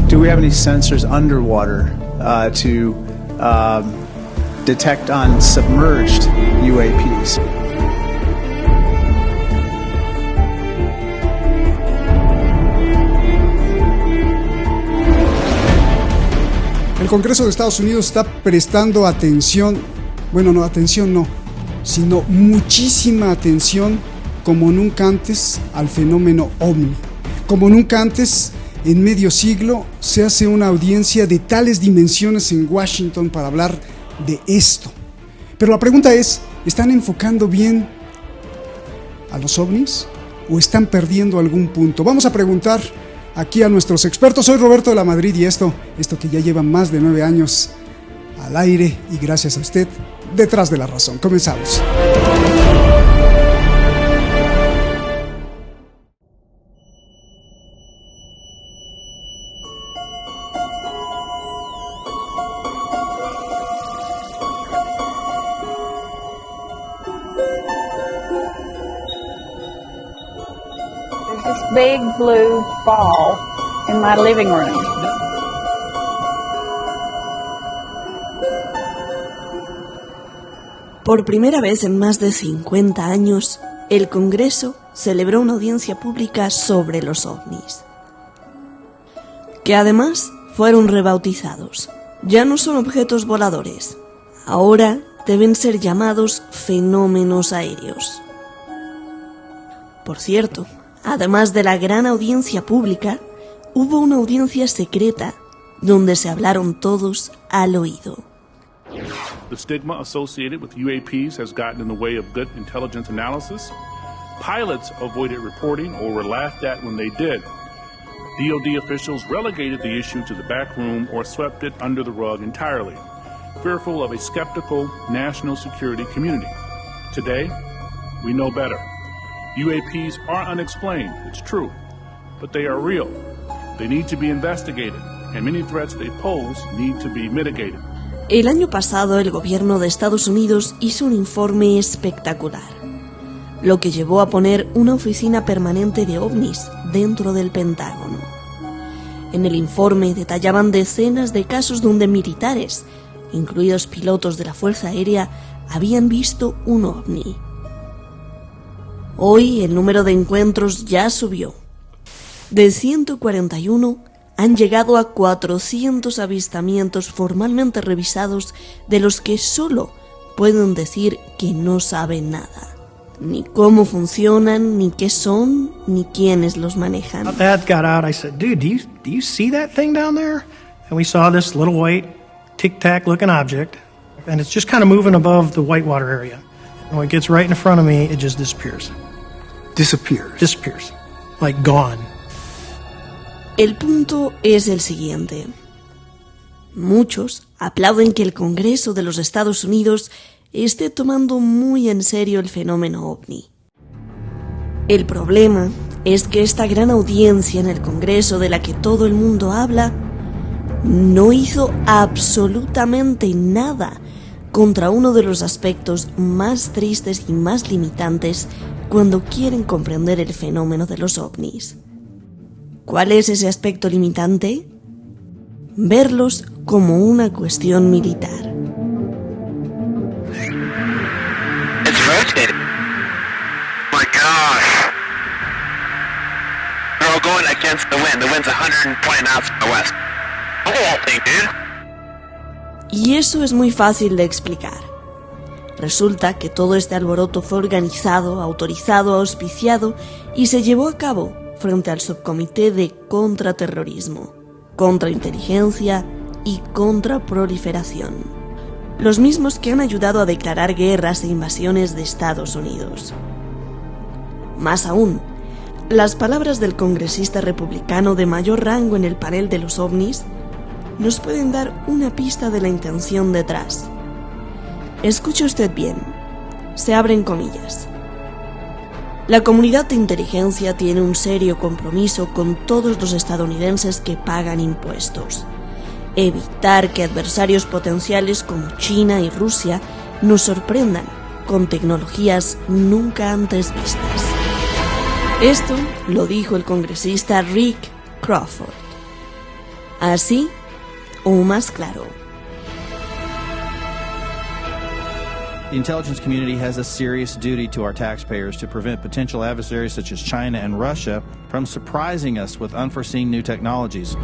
Do we have any sensors underwater to detect on submerged UAPs? El Congreso de Estados Unidos está prestando atención, sino muchísima atención como nunca antes al fenómeno OVNI. Como nunca antes, en medio siglo, se hace una audiencia de tales dimensiones en Washington para hablar de esto. Pero la pregunta es, ¿están enfocando bien a los OVNIs o están perdiendo algún punto? Vamos a preguntar aquí a nuestros expertos. Soy Roberto de la Madrid y esto que ya lleva más de 9 años al aire y gracias a usted, Detrás de la Razón. Comenzamos. Big blue ball in my living room. Por primera vez en más de 50 años, el Congreso celebró una audiencia pública sobre los ovnis, que además fueron rebautizados. Ya no son objetos voladores, ahora deben ser llamados fenómenos aéreos. Por cierto, además de la gran audiencia pública, hubo una audiencia secreta donde se hablaron todos al oído. The stigma associated with UAPs has gotten in the way of good intelligence analysis. Pilots avoided reporting or were laughed at when they did. DoD officials relegated the issue to the back room or swept it under the rug entirely, fearful of a skeptical national security community. Today, we know better. UAPs are unexplained, it's true, but they are real. They need to be investigated, and many threats they pose need to be mitigated. El año pasado, el gobierno de Estados Unidos hizo un informe espectacular, lo que llevó a poner una oficina permanente de ovnis dentro del Pentágono. En el informe detallaban decenas de casos donde militares, incluidos pilotos de la Fuerza Aérea, habían visto un ovni. Hoy el número de encuentros ya subió. De 141 han llegado a 400 avistamientos formalmente revisados, de los que solo pueden decir que no saben nada. Ni cómo funcionan, ni qué son, ni quiénes los manejan. My dad got out. I said, dude, do you see that thing down there? And we saw this little white tic-tac looking object, and it's just kind of moving above the whitewater area. And when it gets right in front of me, it just disappears. Disappears. Like gone. El punto es el siguiente. Muchos aplauden que el Congreso de los Estados Unidos esté tomando muy en serio el fenómeno OVNI. El problema es que esta gran audiencia en el Congreso de la que todo el mundo habla no hizo absolutamente nada contra uno de los aspectos más tristes y más limitantes cuando quieren comprender el fenómeno de los ovnis. ¿Cuál es ese aspecto limitante? Verlos como una cuestión militar. It's rotating. Oh my gosh. They're all going against the wind. The wind's 120 knots from the west. Look at that thing, dude. Y eso es muy fácil de explicar. Resulta que todo este alboroto fue organizado, autorizado, auspiciado y se llevó a cabo frente al Subcomité de Contraterrorismo, Contrainteligencia y Contraproliferación, los mismos que han ayudado a declarar guerras e invasiones de Estados Unidos. Más aún, las palabras del congresista republicano de mayor rango en el panel de los ovnis nos pueden dar una pista de la intención detrás. Escuche usted bien, se abren comillas. La comunidad de inteligencia tiene un serio compromiso con todos los estadounidenses que pagan impuestos. Evitar que adversarios potenciales como China y Rusia nos sorprendan con tecnologías nunca antes vistas. Esto lo dijo el congresista Rick Crawford. Así o más claro. The intelligence community has a serious duty to our taxpayers to prevent potential adversaries such as China and Russia from surprising us with unforeseen new technologies.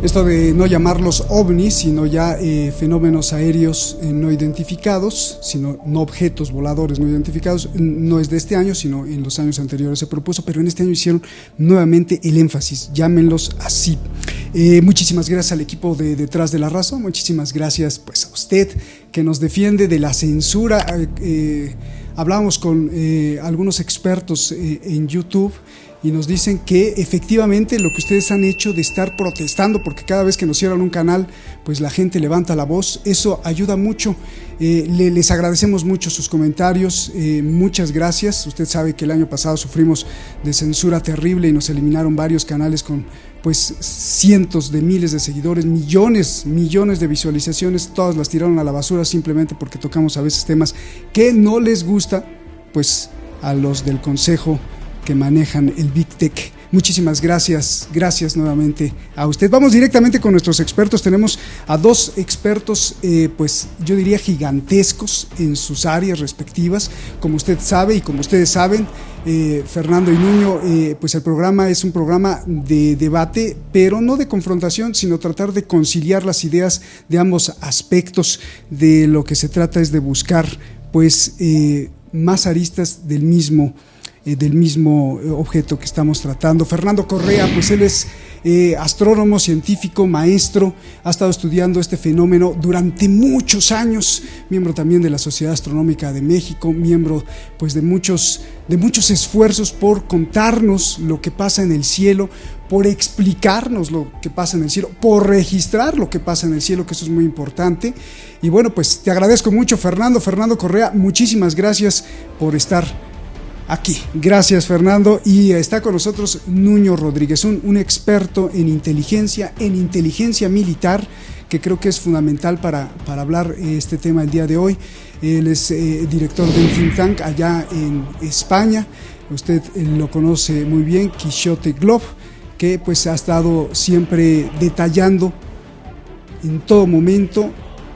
Esto de no llamarlos ovnis, sino ya fenómenos aéreos no identificados, sino no objetos voladores no identificados, no es de este año, sino en los años anteriores se propuso, pero en este año hicieron nuevamente el énfasis, llámenlos así. Muchísimas gracias al equipo de Detrás de la Razón, muchísimas gracias pues a usted que nos defiende de la censura. Hablamos con algunos expertos en YouTube y nos dicen que efectivamente lo que ustedes han hecho de estar protestando, porque cada vez que nos cierran un canal, pues la gente levanta la voz, eso ayuda mucho. Les agradecemos mucho sus comentarios, muchas gracias. Usted sabe que el año pasado sufrimos de censura terrible y nos eliminaron varios canales con pues cientos de miles de seguidores, millones de visualizaciones, todas las tiraron a la basura simplemente porque tocamos a veces temas que no les gusta pues a los del consejo que manejan el Big Tech. Muchísimas gracias nuevamente a usted. Vamos directamente con nuestros expertos. Tenemos a dos expertos, pues yo diría gigantescos en sus áreas respectivas. Como usted sabe y como ustedes saben, Fernando y Nuño, pues el programa es un programa de debate, pero no de confrontación, sino tratar de conciliar las ideas de ambos aspectos. De lo que se trata es de buscar, pues, más aristas del mismo objeto que estamos tratando. Fernando Correa, pues él es astrónomo, científico, maestro, ha estado estudiando este fenómeno durante muchos años, miembro también de la Sociedad Astronómica de México, miembro pues de muchos esfuerzos por contarnos lo que pasa en el cielo, por explicarnos lo que pasa en el cielo, por registrar lo que pasa en el cielo, que eso es muy importante. Y bueno, pues te agradezco mucho, Fernando Correa, muchísimas gracias por estar aquí. Gracias, Fernando. Y está con nosotros Nuño Rodríguez, un experto en inteligencia militar, que creo que es fundamental para hablar este tema el día de hoy. Él es director de un think tank allá en España. Usted lo conoce muy bien, Quixote Globe, que pues ha estado siempre detallando en todo momento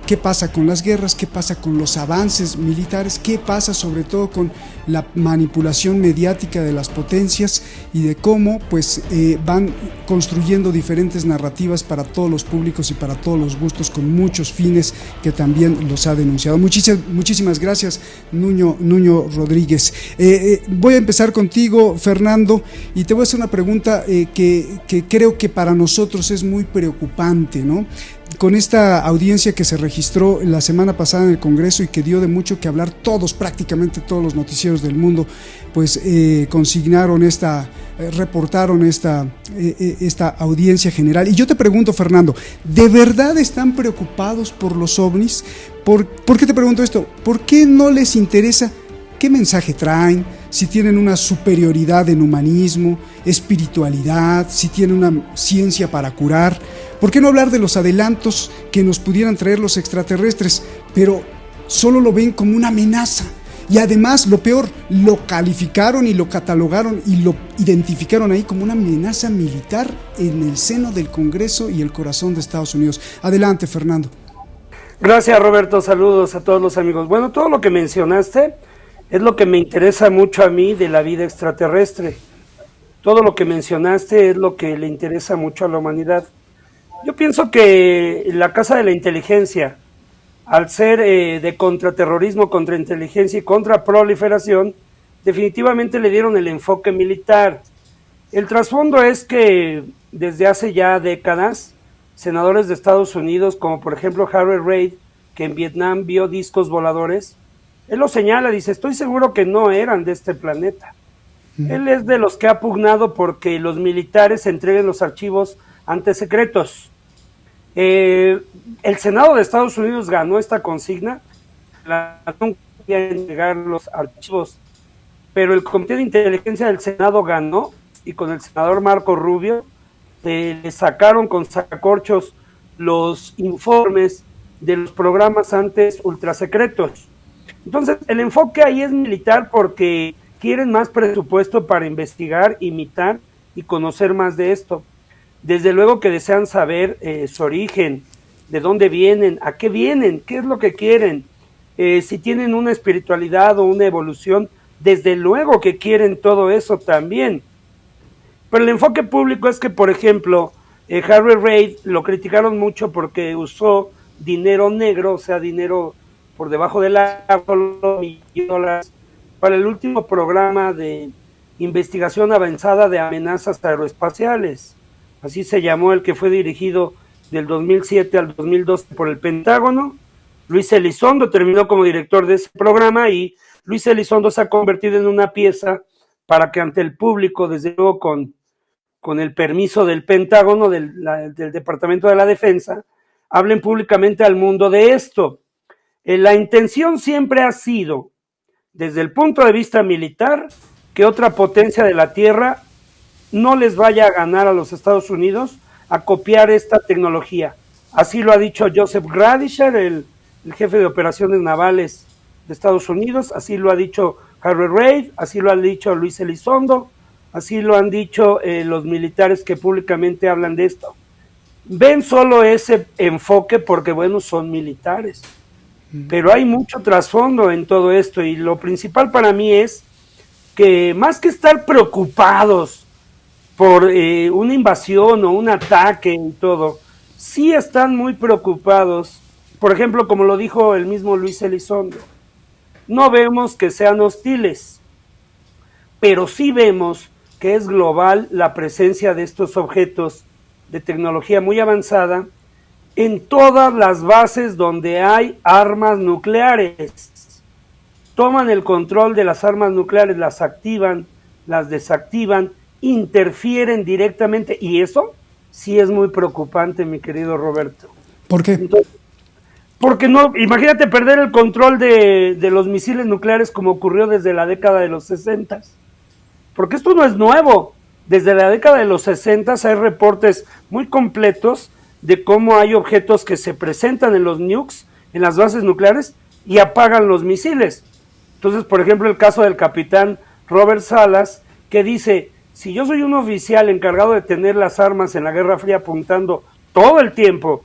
qué pasa con las guerras, qué pasa con los avances militares, qué pasa sobre todo con la manipulación mediática de las potencias y de cómo pues van construyendo diferentes narrativas para todos los públicos y para todos los gustos, con muchos fines que también los ha denunciado. Muchísimas gracias, Nuño Rodríguez. Voy a empezar contigo, Fernando, y te voy a hacer una pregunta que creo que para nosotros es muy preocupante, ¿no? Con esta audiencia que se registró la semana pasada en el Congreso y que dio de mucho que hablar, prácticamente todos los noticieros del mundo, pues reportaron esta audiencia general. Y yo te pregunto, Fernando, ¿de verdad están preocupados por los ovnis? ¿Por qué te pregunto esto? ¿Por qué no les interesa qué mensaje traen? Si tienen una superioridad en humanismo, espiritualidad, si tienen una ciencia para curar. ¿Por qué no hablar de los adelantos que nos pudieran traer los extraterrestres? Pero solo lo ven como una amenaza. Y además, lo peor, lo calificaron y lo catalogaron y lo identificaron ahí como una amenaza militar en el seno del Congreso y el corazón de Estados Unidos. Adelante, Fernando. Gracias, Roberto. Saludos a todos los amigos. Bueno, todo lo que mencionaste es lo que me interesa mucho a mí de la vida extraterrestre. Todo lo que mencionaste es lo que le interesa mucho a la humanidad. Yo pienso que la Casa de la Inteligencia, al ser de contraterrorismo, contrainteligencia y contraproliferación, definitivamente le dieron el enfoque militar. El trasfondo es que desde hace ya décadas, senadores de Estados Unidos, como por ejemplo Harry Reid, que en Vietnam vio discos voladores, él lo señala, dice, estoy seguro que no eran de este planeta. Él es de los que ha pugnado porque los militares entreguen los archivos ante secretos. El Senado de Estados Unidos ganó esta consigna, no quería entregar los archivos, pero el Comité de Inteligencia del Senado ganó, y con el senador Marco Rubio le sacaron con sacacorchos los informes de los programas antes ultrasecretos. Entonces, el enfoque ahí es militar porque quieren más presupuesto para investigar, imitar y conocer más de esto. Desde luego que desean saber su origen, de dónde vienen, a qué vienen, qué es lo que quieren, si tienen una espiritualidad o una evolución, desde luego que quieren todo eso también. Pero el enfoque público es que, por ejemplo, Harry Reid lo criticaron mucho porque usó dinero negro, o sea, dinero por debajo del agua, $1,000,000, para el último programa de investigación avanzada de amenazas aeroespaciales. Así se llamó, el que fue dirigido del 2007 al 2012 por el Pentágono. Luis Elizondo terminó como director de ese programa y Luis Elizondo se ha convertido en una pieza para que ante el público, desde luego con el permiso del Pentágono, del Departamento de la Defensa, hablen públicamente al mundo de esto. La intención siempre ha sido, desde el punto de vista militar, que otra potencia de la Tierra no les vaya a ganar a los Estados Unidos a copiar esta tecnología. Así lo ha dicho Joseph Gradisher, el jefe de operaciones navales de Estados Unidos, así lo ha dicho Harry Reid, así lo ha dicho Luis Elizondo, así lo han dicho los militares que públicamente hablan de esto. Ven solo ese enfoque porque, bueno, son militares, pero hay mucho trasfondo en todo esto, y lo principal para mí es que más que estar preocupados por una invasión o un ataque y todo, sí están muy preocupados, por ejemplo, como lo dijo el mismo Luis Elizondo, no vemos que sean hostiles, pero sí vemos que es global la presencia de estos objetos de tecnología muy avanzada en todas las bases donde hay armas nucleares. Toman el control de las armas nucleares, las activan, las desactivan, interfieren directamente, y eso sí es muy preocupante, mi querido Roberto. ¿Por qué? Entonces, porque no, imagínate perder el control de los misiles nucleares como ocurrió desde la década de los 60, porque esto no es nuevo. Desde la década de los 60 hay reportes muy completos de cómo hay objetos que se presentan en los nukes, en las bases nucleares, y apagan los misiles. Entonces, por ejemplo, el caso del capitán Robert Salas, que dice, si yo soy un oficial encargado de tener las armas en la Guerra Fría apuntando todo el tiempo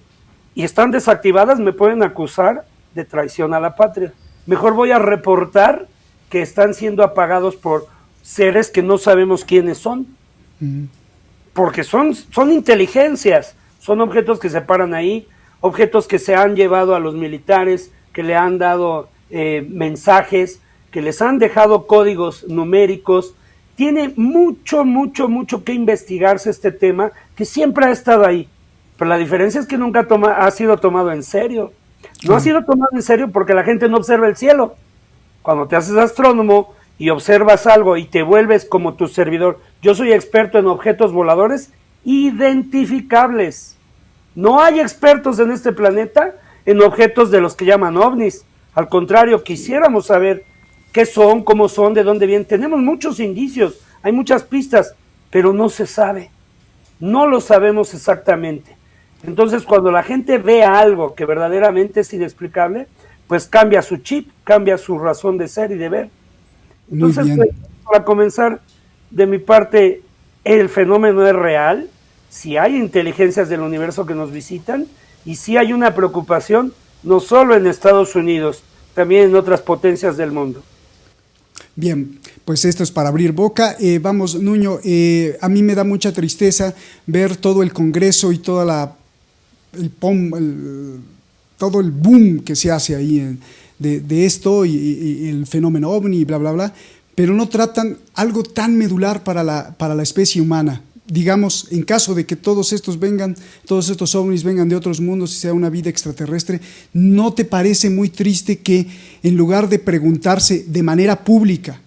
y están desactivadas, me pueden acusar de traición a la patria. Mejor voy a reportar que están siendo apagados por seres que no sabemos quiénes son. Porque son inteligencias, son objetos que se paran ahí, objetos que se han llevado a los militares, que le han dado mensajes, que les han dejado códigos numéricos. Tiene mucho que investigarse este tema, que siempre ha estado ahí, pero la diferencia es que nunca ha sido tomado en serio. No ha sido tomado en serio porque la gente no observa el cielo. Cuando te haces astrónomo y observas algo y te vuelves como tu servidor, yo soy experto en objetos voladores identificables. No hay expertos en este planeta en objetos de los que llaman ovnis. Al contrario, quisiéramos saber qué son, cómo son, de dónde vienen. Tenemos muchos indicios, hay muchas pistas, pero no se sabe. No lo sabemos exactamente. Entonces, cuando la gente ve algo que verdaderamente es inexplicable, pues cambia su chip, cambia su razón de ser y de ver. Entonces, para comenzar, de mi parte, el fenómeno es real. Si hay inteligencias del universo que nos visitan, y si hay una preocupación, no solo en Estados Unidos, también en otras potencias del mundo. Bien, pues esto es para abrir boca. Vamos, Nuño, a mí me da mucha tristeza ver todo el Congreso y toda todo el boom que se hace ahí de esto y el fenómeno ovni y bla, bla, bla, pero no tratan algo tan medular para la especie humana. Digamos, en caso de que todos estos ovnis vengan de otros mundos y sea una vida extraterrestre, ¿no te parece muy triste que en lugar de preguntarse de manera pública,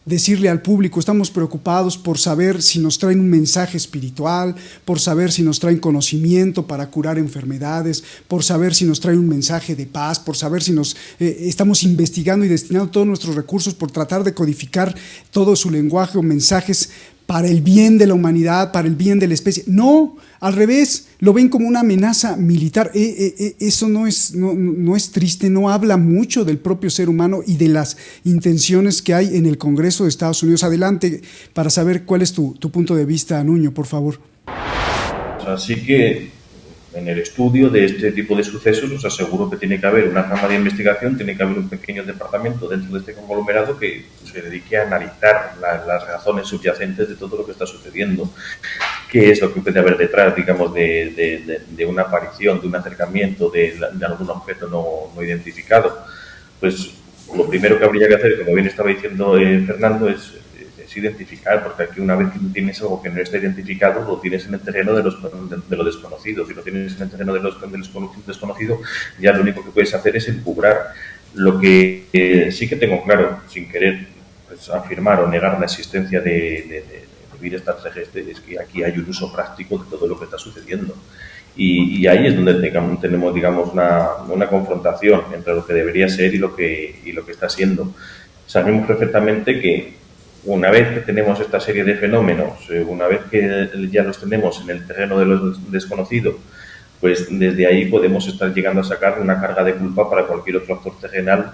decirle al público, estamos preocupados por saber si nos traen un mensaje espiritual, por saber si nos traen conocimiento para curar enfermedades, por saber si nos traen un mensaje de paz, por saber si estamos investigando y destinando todos nuestros recursos por tratar de codificar todo su lenguaje o mensajes para el bien de la humanidad, para el bien de la especie. No, al revés, lo ven como una amenaza militar. Eso no es triste, no habla mucho del propio ser humano y de las intenciones que hay en el Congreso de Estados Unidos. Adelante, para saber cuál es tu punto de vista, Nuño, por favor. Así que en el estudio de este tipo de sucesos os aseguro que tiene que haber una rama de investigación, tiene que haber un pequeño departamento dentro de este conglomerado que se dedique a analizar las razones subyacentes de todo lo que está sucediendo. ¿Qué es lo que puede haber detrás, digamos, de una aparición, de un acercamiento de algún objeto no identificado? Pues lo primero que habría que hacer, como bien estaba diciendo Fernando, es identificar, porque aquí una vez que tienes algo que no está identificado, lo tienes en el terreno de lo desconocido. Si lo tienes en el terreno de lo desconocido, ya lo único que puedes hacer es encubrar. Lo que sí que tengo claro, sin querer pues, afirmar o negar la existencia de vida extraterrestre, es que aquí hay un uso práctico de todo lo que está sucediendo. Y ahí es donde tenemos, digamos, una confrontación entre lo que debería ser y lo que está siendo. Sabemos perfectamente que una vez que tenemos esta serie de fenómenos, una vez que ya los tenemos en el terreno de lo desconocido, pues desde ahí podemos estar llegando a sacar una carga de culpa para cualquier otro actor terrenal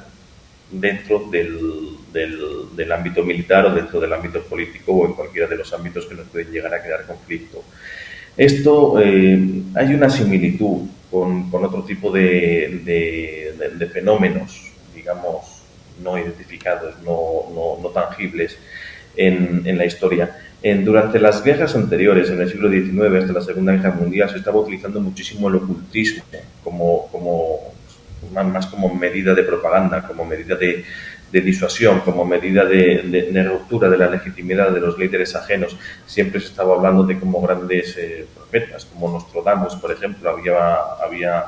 dentro del ámbito militar o dentro del ámbito político o en cualquiera de los ámbitos que nos pueden llegar a crear conflicto. Esto, hay una similitud con otro tipo de fenómenos, digamos, no identificados, no tangibles en la historia. Durante las guerras anteriores, en el siglo XIX, hasta la Segunda Guerra Mundial, se estaba utilizando muchísimo el ocultismo más como medida de propaganda, como medida de disuasión, como medida de ruptura de la legitimidad de los líderes ajenos. Siempre se estaba hablando de como grandes profetas, como Nostradamus, por ejemplo, había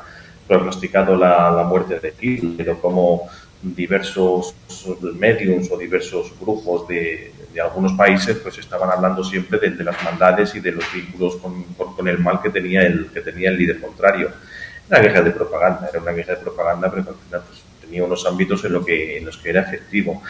prognosticado la muerte de Hitler, o como diversos mediums o diversos brujos de algunos países pues estaban hablando siempre de las maldades y de los vínculos con el mal que tenía el líder contrario. Era una guerra de propaganda, pero al final pues, tenía unos ámbitos en los que era efectivo.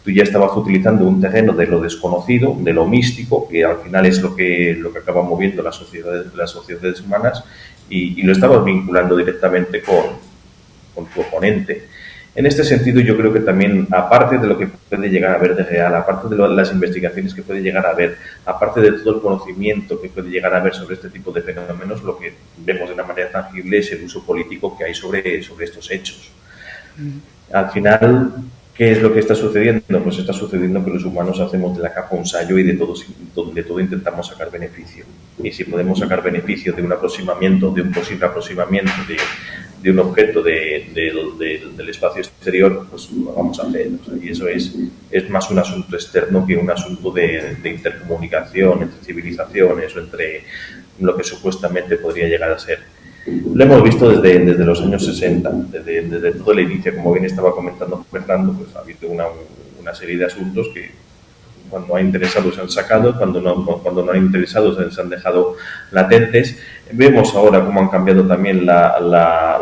Tú ya estabas utilizando un terreno de lo desconocido, de lo místico, que al final es lo que acaba moviendo las sociedades humanas, y lo estabas vinculando directamente con tu oponente. En este sentido, yo creo que también, aparte de lo que puede llegar a haber de real, aparte de las investigaciones que puede llegar a haber, aparte de todo el conocimiento que puede llegar a haber sobre este tipo de fenómenos, lo que vemos de una manera tangible es el uso político que hay sobre estos hechos. Al final, ¿qué es lo que está sucediendo? Pues está sucediendo que los humanos hacemos de la capa un sayo y de todo intentamos sacar beneficio. Y si podemos sacar beneficio de un posible aproximamiento de un objeto del espacio exterior, pues lo vamos a hacer. O sea, y eso es más un asunto externo que un asunto de intercomunicación entre civilizaciones o entre lo que supuestamente podría llegar a ser. Lo hemos visto desde los años 60, desde todo el inicio, como bien estaba comentando Fernando, pues ha habido una serie de asuntos que cuando hay interesados se han sacado, cuando no hay interesados se han dejado latentes. Vemos ahora cómo han cambiado también la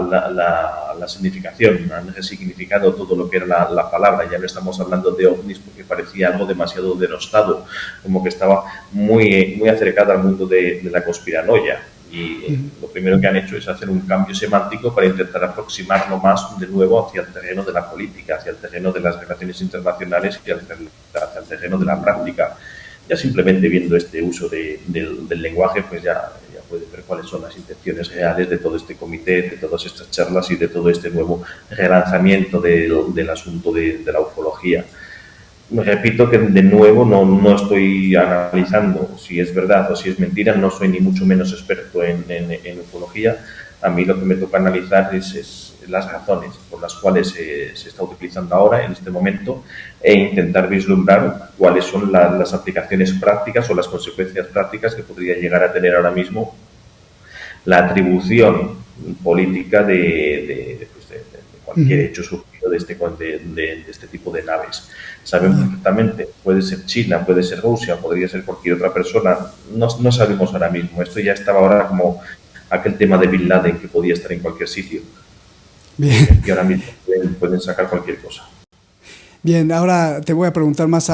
significación, han resignificado todo lo que era la palabra. Ya no estamos hablando de ovnis porque parecía algo demasiado denostado, como que estaba muy acercada al mundo de la conspiranoia. Y lo primero que han hecho es hacer un cambio semántico para intentar aproximarnos más de nuevo hacia el terreno de la política, hacia el terreno de las relaciones internacionales y hacia el terreno de la práctica. Ya simplemente viendo este uso del lenguaje, pues ya puede ver cuáles son las intenciones reales de todo este comité, de todas estas charlas y de todo este nuevo relanzamiento del asunto de la ufología. Me repito que de nuevo no estoy analizando si es verdad o si es mentira, no soy ni mucho menos experto en ufología. A mí lo que me toca analizar es las razones por las cuales se está utilizando ahora, en este momento, e intentar vislumbrar cuáles son las aplicaciones prácticas o las consecuencias prácticas que podría llegar a tener ahora mismo la atribución política de cualquier hecho surgido de este tipo de naves. Sabemos perfectamente, puede ser China, puede ser Rusia, podría ser cualquier otra persona, no sabemos ahora mismo. Esto ya estaba ahora como aquel tema de Bin Laden, que podía estar en cualquier sitio. Bien. Y ahora mismo pueden sacar cualquier cosa. Bien, ahora te voy a preguntar más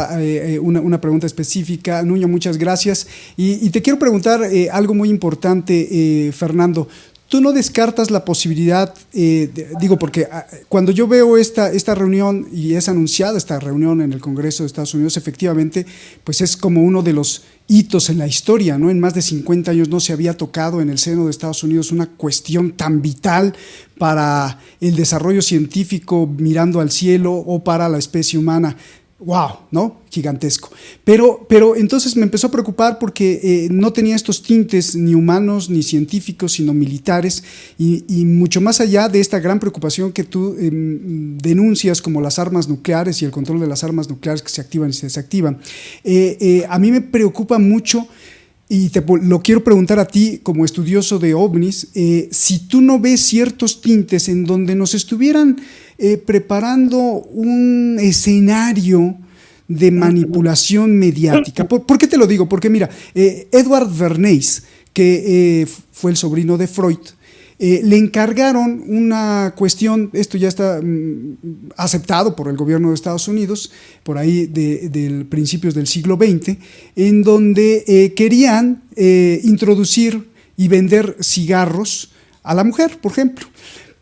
una pregunta específica. Nuño, muchas gracias. Y te quiero preguntar algo muy importante, Fernando. ¿Tú no descartas la posibilidad, digo, porque cuando yo veo esta reunión y es anunciada esta reunión en el Congreso de Estados Unidos, efectivamente, pues es como uno de los hitos en la historia, ¿no? En más de 50 años no se había tocado en el seno de Estados Unidos una cuestión tan vital para el desarrollo científico mirando al cielo o para la especie humana. ¡Wow! ¿No? Gigantesco. Pero entonces me empezó a preocupar porque no tenía estos tintes ni humanos ni científicos, sino militares, y mucho más allá de esta gran preocupación que tú denuncias, como las armas nucleares y el control de las armas nucleares que se activan y se desactivan. A mí me preocupa mucho. Y lo quiero preguntar a ti, como estudioso de ovnis, si tú no ves ciertos tintes en donde nos estuvieran preparando un escenario de manipulación mediática. ¿Por qué te lo digo? Porque mira, Edward Bernays, que fue el sobrino de Freud, le encargaron una cuestión, esto ya está aceptado por el gobierno de Estados Unidos, por ahí de principios del siglo XX, en donde querían introducir y vender cigarros a la mujer, por ejemplo.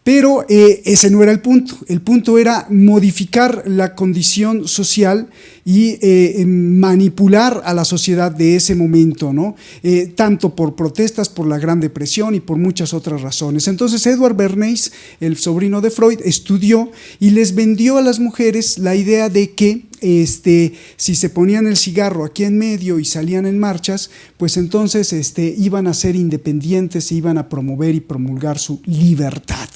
Pero ese no era el punto era modificar la condición social y manipular a la sociedad de ese momento, ¿no? Tanto por protestas, por la Gran Depresión y por muchas otras razones. Entonces Edward Bernays, el sobrino de Freud, estudió y les vendió a las mujeres la idea de que si se ponían el cigarro aquí en medio y salían en marchas, pues entonces iban a ser independientes e iban a promover y promulgar su libertad.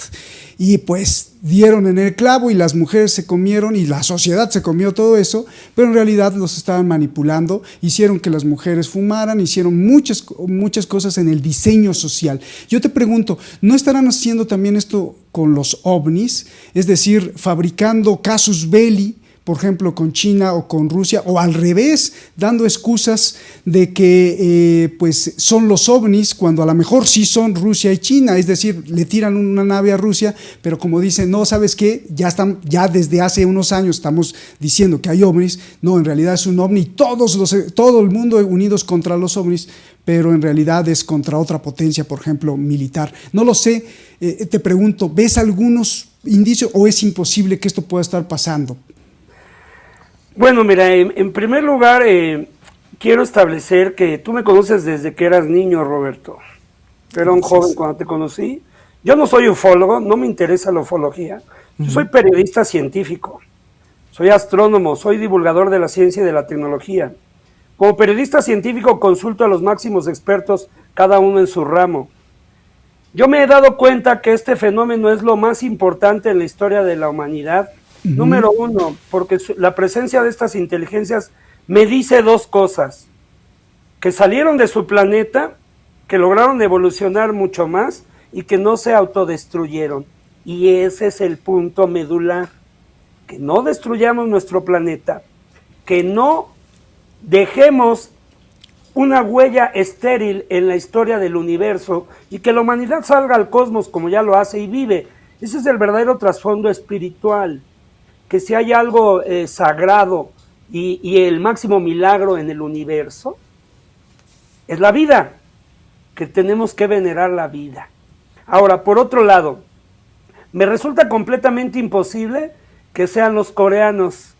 Y pues dieron en el clavo y las mujeres se comieron y la sociedad se comió todo eso, pero en realidad los estaban manipulando, hicieron que las mujeres fumaran, hicieron muchas cosas en el diseño social. Yo te pregunto, ¿no estarán haciendo también esto con los ovnis? Es decir, fabricando casus belli, por ejemplo, con China o con Rusia, o al revés, dando excusas de que pues son los ovnis, cuando a lo mejor sí son Rusia y China, es decir, le tiran una nave a Rusia, pero como dicen, no, ¿sabes qué? Ya desde hace unos años estamos diciendo que hay ovnis, no, en realidad es un ovni, todo el mundo unidos contra los ovnis, pero en realidad es contra otra potencia, por ejemplo, militar. No lo sé, te pregunto, ¿ves algunos indicios o es imposible que esto pueda estar pasando? Bueno, mira, en primer lugar, quiero establecer que tú me conoces desde que eras niño, Roberto. Era un joven cuando te conocí. Yo no soy ufólogo, no me interesa la ufología. Yo soy periodista científico, soy astrónomo, soy divulgador de la ciencia y de la tecnología. Como periodista científico consulto a los máximos expertos, cada uno en su ramo. Yo me he dado cuenta que este fenómeno es lo más importante en la historia de la humanidad. Número uno, porque la presencia de estas inteligencias me dice dos cosas: que salieron de su planeta, que lograron evolucionar mucho más y que no se autodestruyeron. Y ese es el punto medular, que no destruyamos nuestro planeta, que no dejemos una huella estéril en la historia del universo y que la humanidad salga al cosmos como ya lo hace y vive. Ese es el verdadero trasfondo espiritual. Que si hay algo sagrado y el máximo milagro en el universo, es la vida, que tenemos que venerar la vida. Ahora, por otro lado, me resulta completamente imposible que sean los coreanos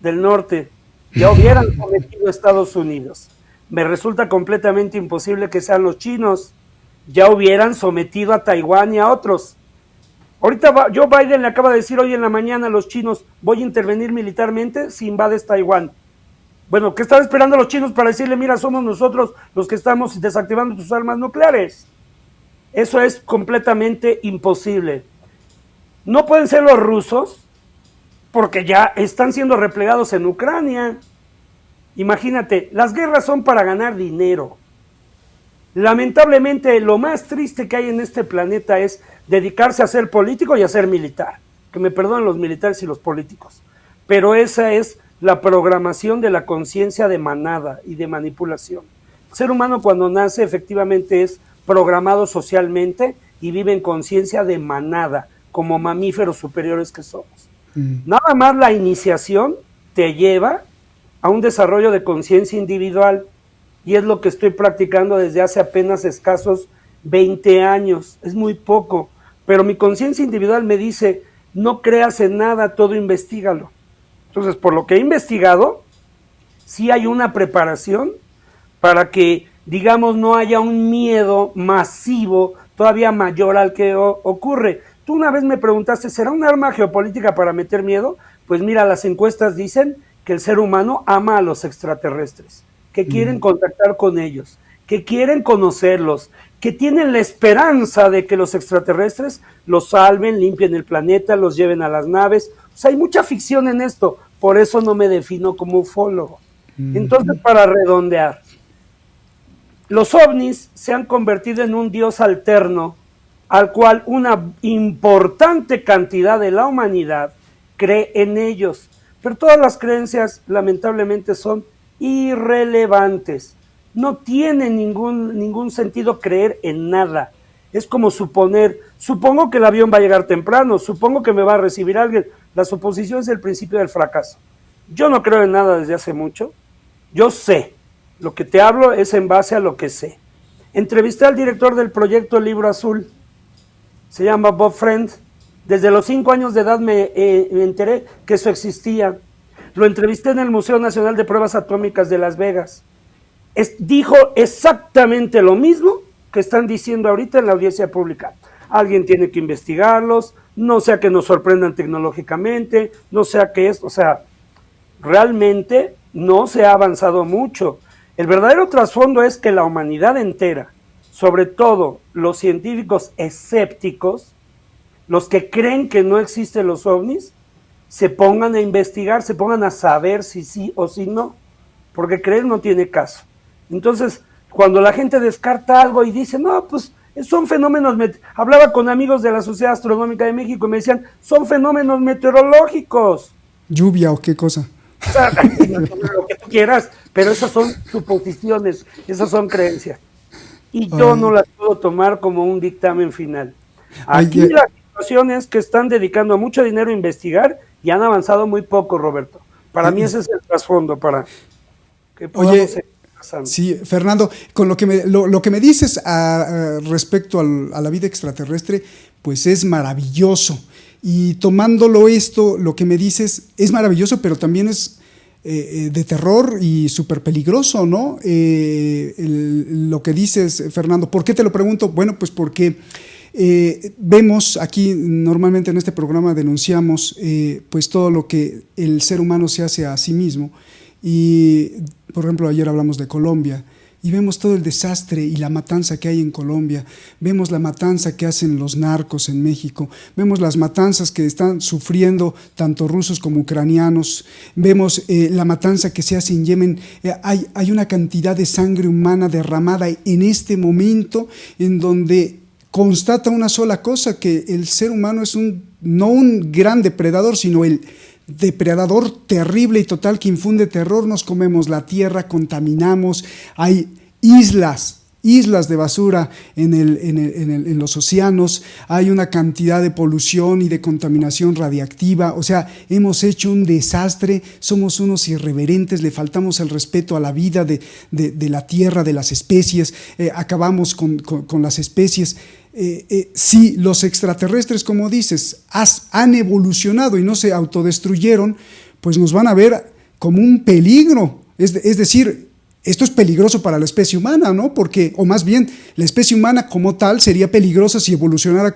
del norte, ya hubieran sometido a Estados Unidos. Me resulta completamente imposible que sean los chinos, ya hubieran sometido a Taiwán y a otros. Ahorita Joe Biden le acaba de decir hoy en la mañana a los chinos, voy a intervenir militarmente si invades Taiwán. Bueno, ¿qué están esperando los chinos para decirle, mira, somos nosotros los que estamos desactivando tus armas nucleares? Eso es completamente imposible. No pueden ser los rusos, porque ya están siendo replegados en Ucrania. Imagínate, las guerras son para ganar dinero. Lamentablemente, lo más triste que hay en este planeta es dedicarse a ser político y a ser militar. Que me perdonen los militares y los políticos. Pero esa es la programación de la conciencia de manada y de manipulación. El ser humano cuando nace efectivamente es programado socialmente y vive en conciencia de manada, como mamíferos superiores que somos. Nada más la iniciación te lleva a un desarrollo de conciencia individual, y es lo que estoy practicando desde hace apenas escasos 20 años, es muy poco, pero mi conciencia individual me dice, no creas en nada, todo investígalo. Entonces, por lo que he investigado, sí hay una preparación para que, digamos, no haya un miedo masivo todavía mayor al que ocurre. Tú una vez me preguntaste, ¿será un arma geopolítica para meter miedo? Pues mira, las encuestas dicen que el ser humano ama a los extraterrestres, que quieren contactar con ellos, que quieren conocerlos, que tienen la esperanza de que los extraterrestres los salven, limpien el planeta, los lleven a las naves. O sea, hay mucha ficción en esto, por eso no me defino como ufólogo. Entonces, para redondear, los ovnis se han convertido en un dios alterno al cual una importante cantidad de la humanidad cree en ellos, pero todas las creencias lamentablemente son irrelevantes. No tiene ningún sentido creer en nada. Es como supongo que el avión va a llegar temprano, supongo que me va a recibir alguien. La suposición es el principio del fracaso. Yo no creo en nada desde hace mucho. Yo sé. Lo que te hablo es en base a lo que sé. Entrevisté al director del proyecto Libro Azul. Se llama Bob Friend. Desde los 5 años de edad me enteré que eso existía. Lo entrevisté en el Museo Nacional de Pruebas Atómicas de Las Vegas. Dijo exactamente lo mismo que están diciendo ahorita en la audiencia pública. Alguien tiene que investigarlos, no sea que nos sorprendan tecnológicamente, no sea que esto, o sea, realmente no se ha avanzado mucho. El verdadero trasfondo es que la humanidad entera, sobre todo los científicos escépticos, los que creen que no existen los ovnis, se pongan a investigar, se pongan a saber si sí o si no, porque creer no tiene caso. Entonces, cuando la gente descarta algo y dice, no, pues son fenómenos, hablaba con amigos de la Sociedad Astronómica de México y me decían, son fenómenos meteorológicos. ¿Lluvia o qué cosa? O sea, lo que tú quieras, pero esas son suposiciones, esas son creencias. Y yo no las puedo tomar como un dictamen final. Aquí la situación es que están dedicando mucho dinero a investigar y han avanzado muy poco, Roberto. Para mí ese es el trasfondo, para que podamos seguir pasando. Sí, Fernando, con lo que me dices respecto a la vida extraterrestre, pues es maravilloso. Y tomándolo esto, lo que me dices es maravilloso, pero también es de terror y súper peligroso, ¿no? Lo que dices, Fernando. ¿Por qué te lo pregunto? Bueno, pues porque vemos aquí, normalmente en este programa denunciamos pues todo lo que el ser humano se hace a sí mismo. Y, por ejemplo, ayer hablamos de Colombia. Y vemos todo el desastre y la matanza que hay en Colombia, vemos la matanza que hacen los narcos en México, vemos las matanzas que están sufriendo tanto rusos como ucranianos, vemos la matanza que se hace en Yemen. Hay una cantidad de sangre humana derramada en este momento en donde constata una sola cosa, que el ser humano es no un gran depredador, sino el depredador terrible y total que infunde terror. Nos comemos la tierra, contaminamos, hay islas de basura en los océanos, hay una cantidad de polución y de contaminación radiactiva. O sea, hemos hecho un desastre, somos unos irreverentes, le faltamos el respeto a la vida de la tierra, de las especies, acabamos con las especies. Si los extraterrestres, como dices, han evolucionado y no se autodestruyeron, pues nos van a ver como un peligro. Es decir, esto es peligroso para la especie humana, ¿no? Porque, o más bien, la especie humana como tal sería peligrosa si evolucionara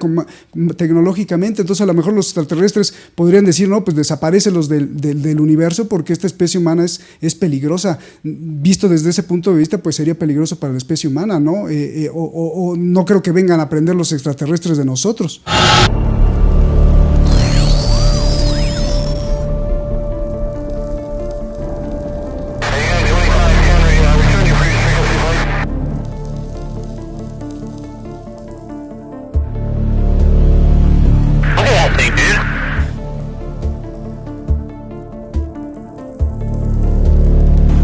tecnológicamente. Entonces, a lo mejor los extraterrestres podrían decir, no, pues desaparécelos del universo porque esta especie humana es peligrosa. Visto desde ese punto de vista, pues sería peligroso para la especie humana, ¿no? O no creo que vengan a aprender los extraterrestres de nosotros.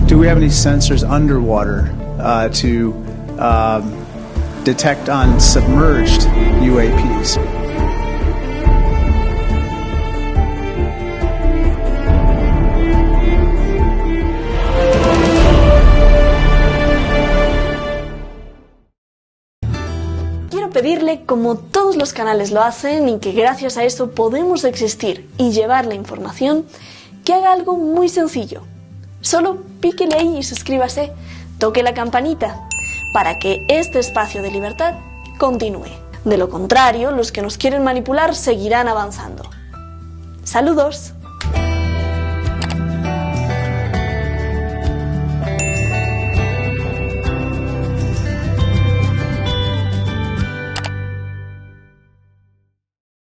Do we have any sensors underwater to detect on submerged UAPs? pedirle, como todos los canales lo hacen y que gracias a eso podemos existir y llevar la información, que haga algo muy sencillo. Solo píquele ahí y suscríbase, toque la campanita, para que este espacio de libertad continúe. De lo contrario, los que nos quieren manipular seguirán avanzando. ¡Saludos!